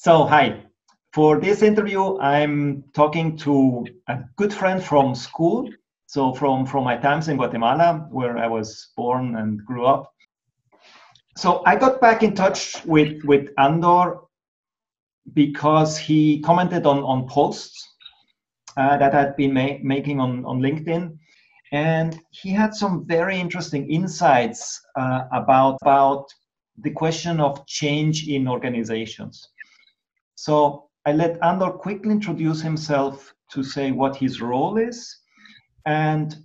So, hi. For this interview, I'm talking to a good friend from school. So, from my times in Guatemala, where I was born and grew up. So, I got back in touch with Andor because he commented on posts that I'd been making on LinkedIn. And he had some very interesting insights about the question of change in organizations. So I let Andor quickly introduce himself to say what his role is and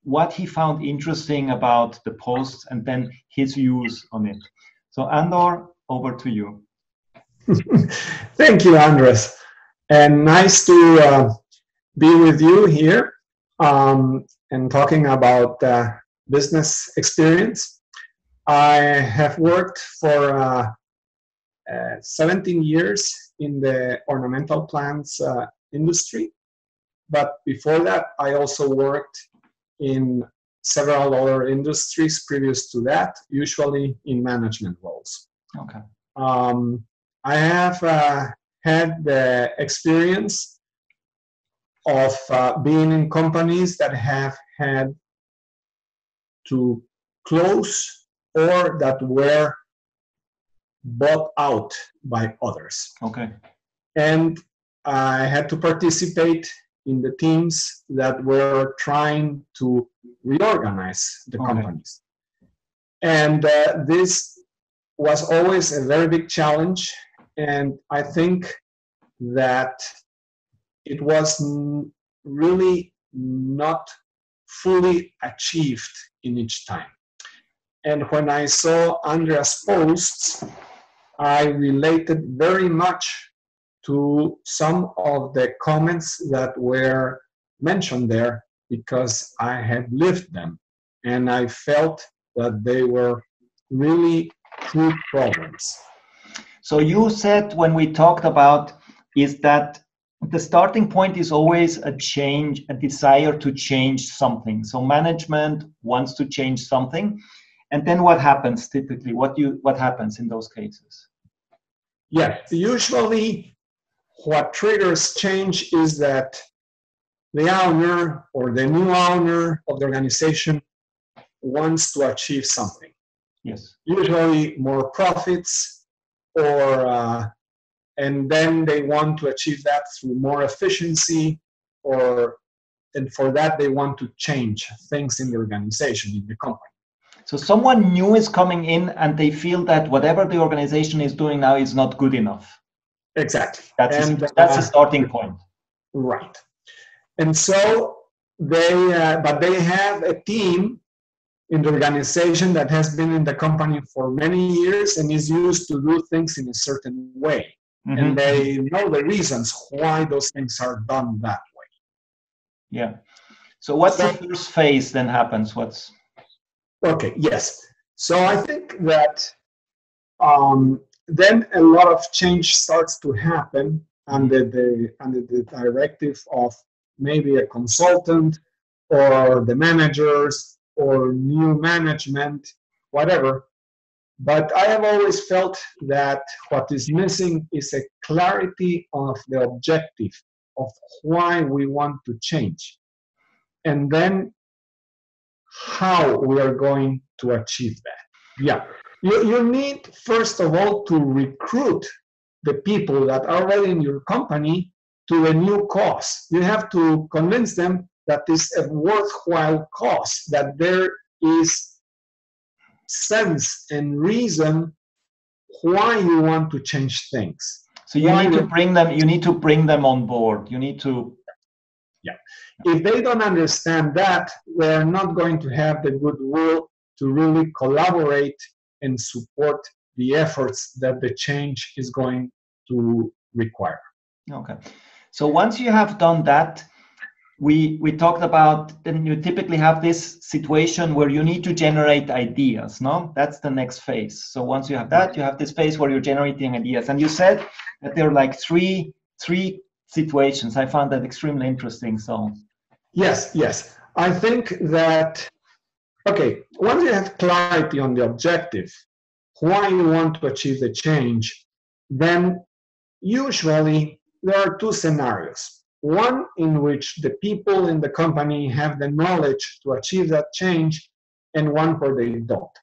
what he found interesting about the posts and then his views on it. So Andor, over to you. Thank you, Andres. And nice to be with you here and talking about business experience. I have worked for 17 years in the ornamental plants industry. But before that, I also worked in several other industries previous to that, usually in management roles. Okay. I have had the experience of being in companies that have had to close or that were bought out by others. Okay. And I had to participate in the teams that were trying to reorganize the companies. And this was always a very big challenge. And I think that it was really not fully achieved in each time. And when I saw Andrea's posts, I related very much to some of the comments that were mentioned there because I had lived them and I felt that they were really true problems. So you said when we talked about is that the starting point is always a change, a desire to change something. So management wants to change something. And then what happens typically? What happens in those cases? Yeah, usually what triggers change is that the owner or the new owner of the organization wants to achieve something. Yes. Usually more profits, or and then they want to achieve that through more efficiency, and for that they want to change things in the organization, in the company. So someone new is coming in and they feel that whatever the organization is doing now is not good enough. Exactly. That's the starting point. Right. And so but they have a team in the organization that has been in the company for many years and is used to do things in a certain way. Mm-hmm. And they know the reasons why those things are done that way. Yeah. So what's the first phase then happens? Okay, yes. So I think that then a lot of change starts to happen under the directive of maybe a consultant or the managers or new management, whatever. But I have always felt that what is missing is a clarity of the objective of why we want to change. And then how we are going to achieve that. Yeah. You need, first of all, to recruit the people that are already in your company to a new cause. You have to convince them that it's a worthwhile cause, that there is sense and reason why you want to change things. So you need to bring them on board. You need to. Yeah. If they don't understand that, they're not going to have the goodwill to really collaborate and support the efforts that the change is going to require. Okay. So once you have done that, we talked about, then you typically have this situation where you need to generate ideas, no? That's the next phase. So once you have that, you have this phase where you're generating ideas. And you said that there are like three situations. I found that extremely interesting. So yes. I think that, okay, once you have clarity on the objective, why you want to achieve the change, then usually there are two scenarios. One in which the people in the company have the knowledge to achieve that change, and one where they don't.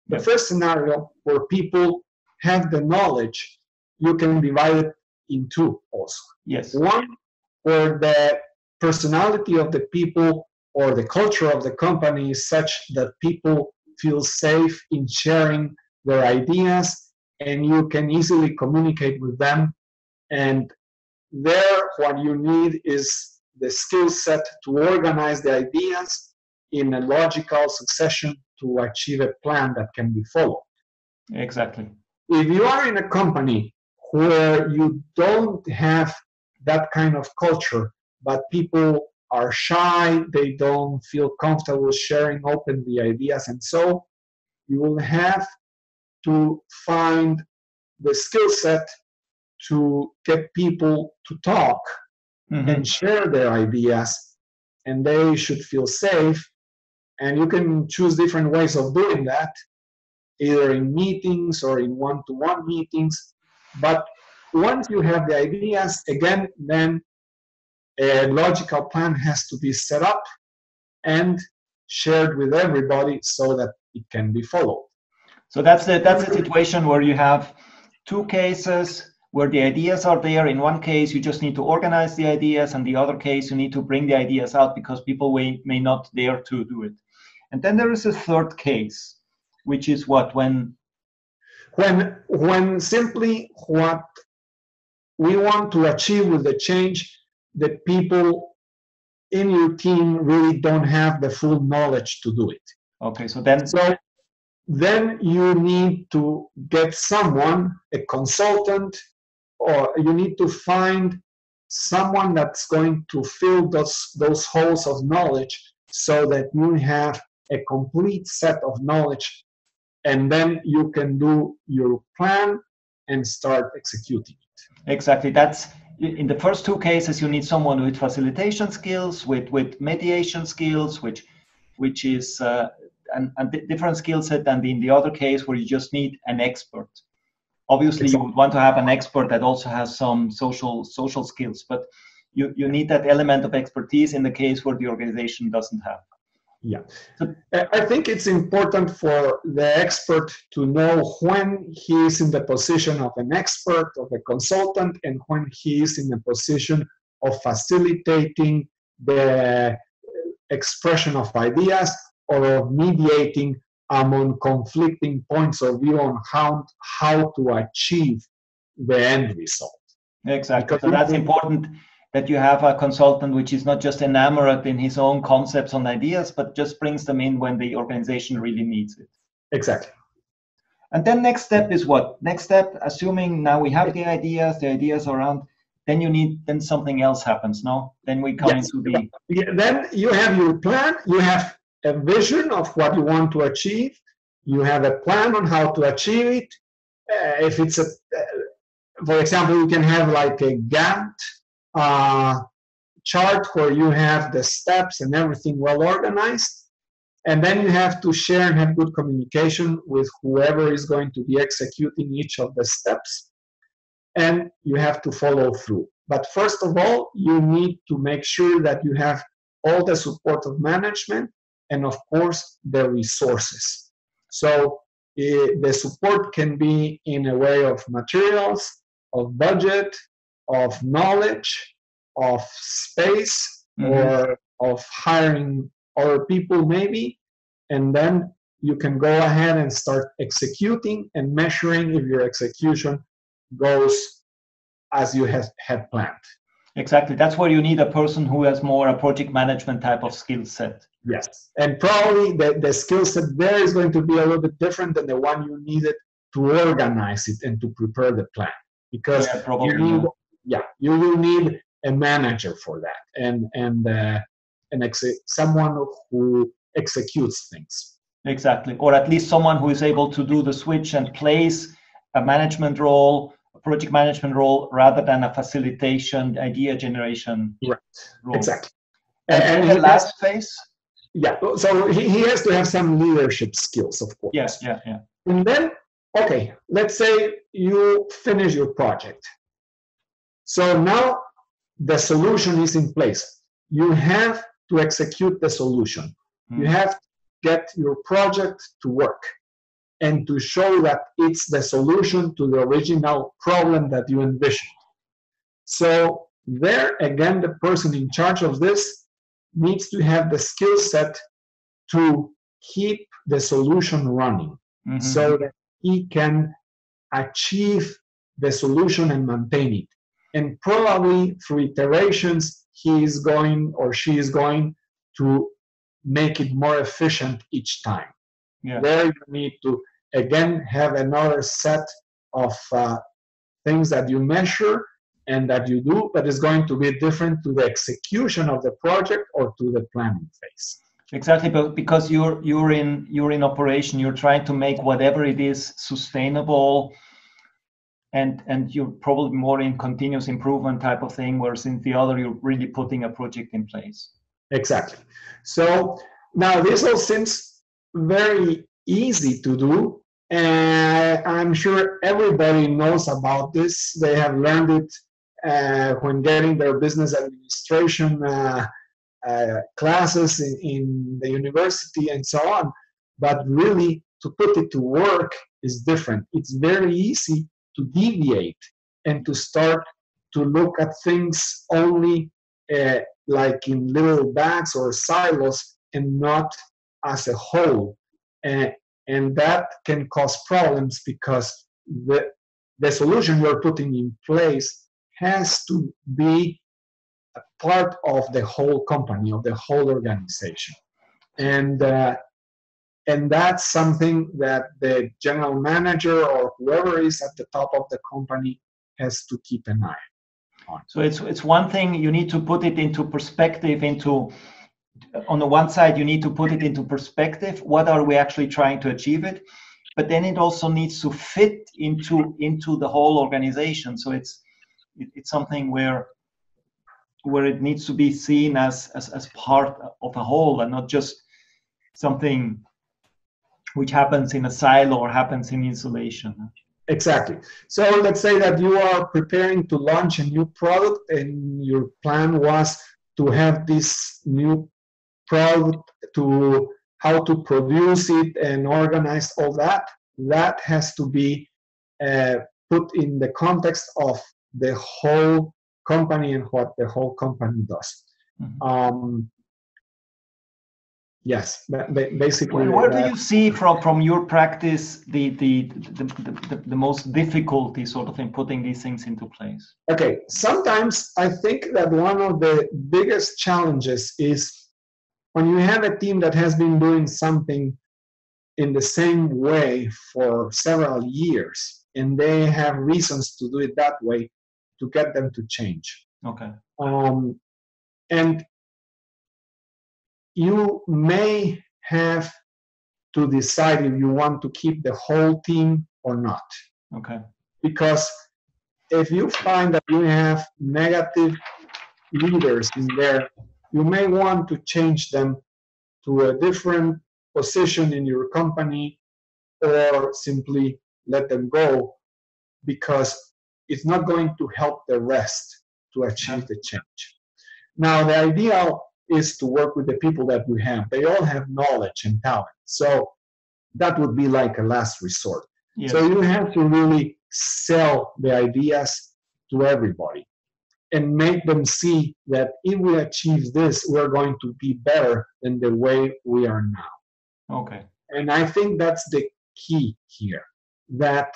The first scenario, where people have the knowledge, you can divide it in two also. Yes. One, where the personality of the people or the culture of the company is such that people feel safe in sharing their ideas, and you can easily communicate with them. And there, what you need is the skill set to organize the ideas in a logical succession to achieve a plan that can be followed. Exactly. If you are in a company where you don't have that kind of culture, but people are shy, they don't feel comfortable sharing openly ideas, and so you will have to find the skill set to get people to talk and share their ideas, and they should feel safe. And you can choose different ways of doing that, either in meetings or in one-to-one meetings. But once you have the ideas, again, then a logical plan has to be set up and shared with everybody so that it can be followed. So that's the situation where you have two cases where the ideas are there. In one case, you just need to organize the ideas, and the other case, you need to bring the ideas out because people may not dare to do it. And then there is a third case, which is what? When simply what we want to achieve with the change, the people in your team really don't have the full knowledge to do it. Okay, so then you need to get someone, a consultant, or you need to find someone that's going to fill those holes of knowledge so that you have a complete set of knowledge, and then you can do your plan and start executing it. Exactly. That's in the first two cases, you need someone with facilitation skills, with mediation skills, which is a different skill set than in the other case where you just need an expert. Obviously, you would want to have an expert that also has some social skills, but you need that element of expertise in the case where the organization doesn't have. Yeah, I think it's important for the expert to know when he is in the position of an expert, of a consultant, and when he is in the position of facilitating the expression of ideas or of mediating among conflicting points of view on how to achieve the end result. Exactly. So that's important, that you have a consultant which is not just enamored in his own concepts and ideas, but just brings them in when the organization really needs it. Exactly. And then next step is what? Next step, assuming now we have the ideas around, then something else happens, no? Then we come into the... Then you have your plan, you have a vision of what you want to achieve, you have a plan on how to achieve it. If it's for example, you can have like a Gantt chart where you have the steps and everything well organized, and then you have to share and have good communication with whoever is going to be executing each of the steps, and you have to follow through. But first of all, you need to make sure that you have all the support of management and, of course, the resources. So the support can be in a way of materials, of budget, of knowledge, of space, or of hiring other people maybe, and then you can go ahead and start executing and measuring if your execution goes as you had planned. Exactly. That's where you need a person who has more a project management type of skill set. Yes, and probably the skill set there is going to be a little bit different than the one you needed to organize it and to prepare the plan, because you will need a manager for that and someone who executes things. Exactly, or at least someone who is able to do the switch and plays a management role, a project management role, rather than a facilitation, idea generation role. Exactly. And the last phase? Yeah, so he has to have some leadership skills, of course. Yeah. And then, okay, let's say you finish your project. So now the solution is in place. You have to execute the solution. You have to get your project to work and to show that it's the solution to the original problem that you envisioned. So there again, the person in charge of this needs to have the skill set to keep the solution running so that he can achieve the solution and maintain it. And probably through iterations, he is going or she is going to make it more efficient each time. Yeah. There you need to, again, have another set of things that you measure and that you do, but is going to be different to the execution of the project or to the planning phase. Exactly, but because you're in operation, you're trying to make whatever it is sustainable, and you're probably more in continuous improvement type of thing, whereas in the other, you're really putting a project in place. Exactly. So now this all seems very easy to do, and I'm sure everybody knows about this. They have learned it when getting their business administration classes in the university and so on. But really, to put it to work is different. It's very easy to deviate and to start to look at things only like in little bags or silos and not as a whole. And that can cause problems because the solution you're putting in place has to be a part of the whole company, of the whole organization. And that's something that the general manager or whoever is at the top of the company has to keep an eye on. So it's one thing, you need to put it into perspective, on the one side, you need to put it into perspective. What are we actually trying to achieve it? But then it also needs to fit into the whole organization. So it's something where it needs to be seen as part of a whole and not just something which happens in a silo or happens in isolation. Exactly. So let's say that you are preparing to launch a new product and your plan was to have this new product, to how to produce it and organize all that. That has to be put in the context of the whole company and what the whole company does. Yes, basically. Where do you see from your practice the most difficulty sort of in putting these things into place? Okay, sometimes I think that one of the biggest challenges is when you have a team that has been doing something in the same way for several years and they have reasons to do it that way, to get them to change. Okay. And you may have to decide if you want to keep the whole team or not. Okay. Because if you find that you have negative leaders in there, you may want to change them to a different position in your company or simply let them go because it's not going to help the rest to achieve the change. Now, the ideal is to work with the people that you have. They all have knowledge and talent. So that would be like a last resort. Yes. So you have to really sell the ideas to everybody and make them see that if we achieve this, we're going to be better than the way we are now. Okay. And I think that's the key here, that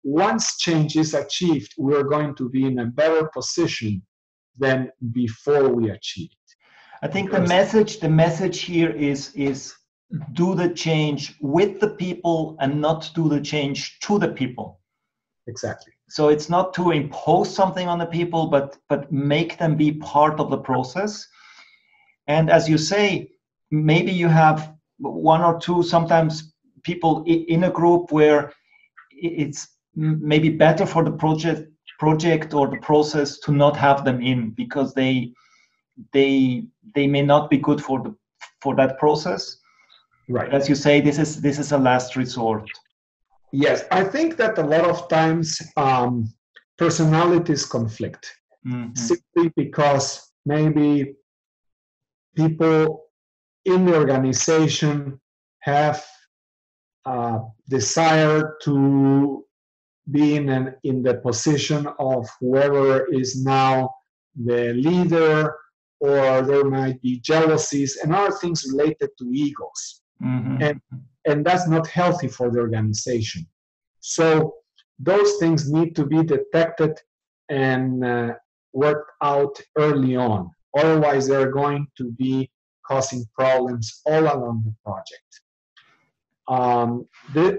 once change is achieved, we're going to be in a better position than before we achieve it. I think the message here is do the change with the people and not do the change to the people. Exactly. So it's not to impose something on the people, but make them be part of the process. And as you say, maybe you have one or two sometimes people in a group where it's maybe better for the project or the process to not have them in because they may not be good for that process. Right. As you say, this is a last resort. Yes, I think that a lot of times personalities conflict. simply because maybe people in the organization have desire to be in the position of whoever is now the leader, or there might be jealousies and other things related to egos. And that's not healthy for the organization. So those things need to be detected and worked out early on. Otherwise, they're going to be causing problems all along the project.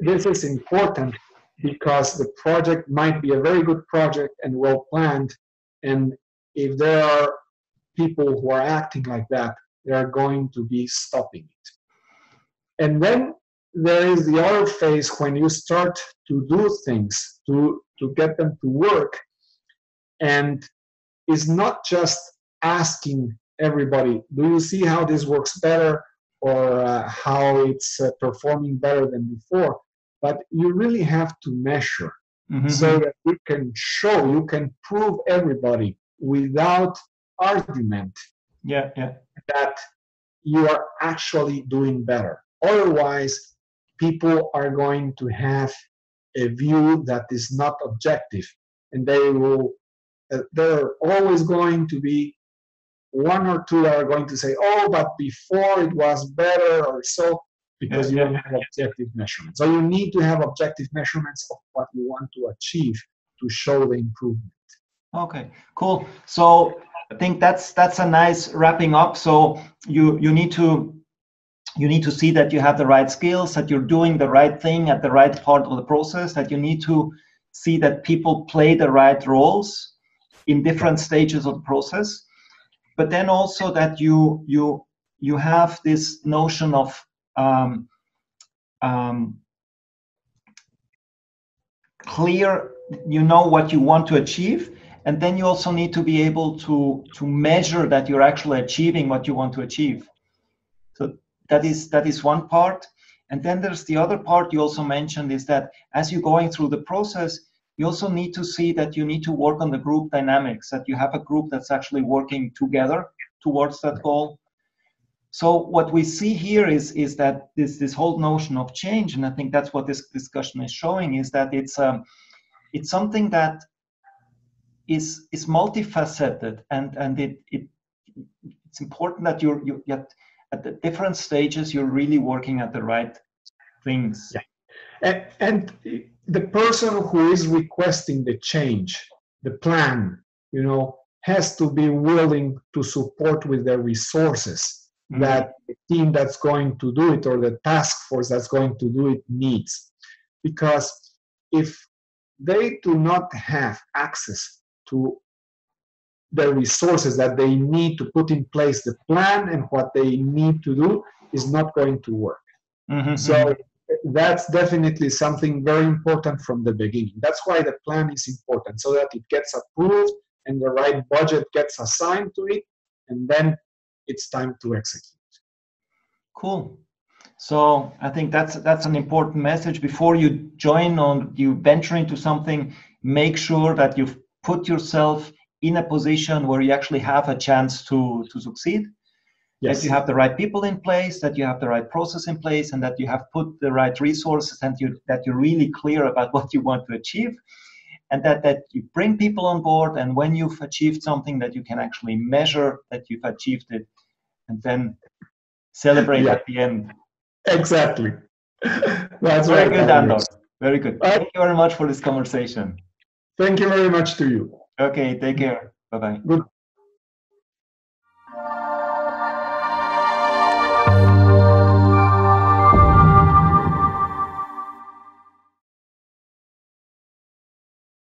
This is important because the project might be a very good project and well planned, and if there are people who are acting like that, they are going to be stopping it. And then there is the other phase when you start to do things to get them to work, and it's not just asking everybody, do you see how this works better, or how it's performing better than before? But you really have to measure so that you can show, you can prove everybody without argument that you are actually doing better. Otherwise, people are going to have a view that is not objective, and there are always going to be one or two that are going to say, oh, but before it was better, or so, because you don't have objective measurements. So you need to have objective measurements of what you want to achieve to show the improvement. Okay, cool. So I think that's a nice wrapping up. So you need to see that you have the right skills, that you're doing the right thing at the right part of the process, that you need to see that people play the right roles in different stages of the process. But then also that you have this notion of clear, you know what you want to achieve, and then you also need to be able to measure that you're actually achieving what you want to achieve. So that is one part. And then there's the other part you also mentioned, is that as you're going through the process, you also need to see that you need to work on the group dynamics, that you have a group that's actually working together towards that goal. So what we see here is that this whole notion of change, and I think that's what this discussion is showing, is that it's something that is multifaceted, and it's important that you're at the different stages you're really working at the right things. Yeah. And the person who is requesting the change, the plan, has to be willing to support with their resources that the team that's going to do it, or the task force that's going to do it, needs. Because if they do not have access to the resources that they need to put in place the plan, and what they need to do is not going to work. So that's definitely something very important from the beginning. That's why the plan is important, so that it gets approved and the right budget gets assigned to it, and then it's time to execute. Cool. So I think that's an important message. Before you join on, you venture into something, make sure that you've put yourself in a position where you actually have a chance to succeed. Yes. That you have the right people in place, that you have the right process in place, and that you have put the right resources, and that you're really clear about what you want to achieve, and that you bring people on board, and when you've achieved something, that you can actually measure that you've achieved it, and then celebrate at the end. Exactly. That's very good, Andor. Very good. Thank you very much for this conversation. Thank you very much to you. Okay, take care. Bye-bye. Good.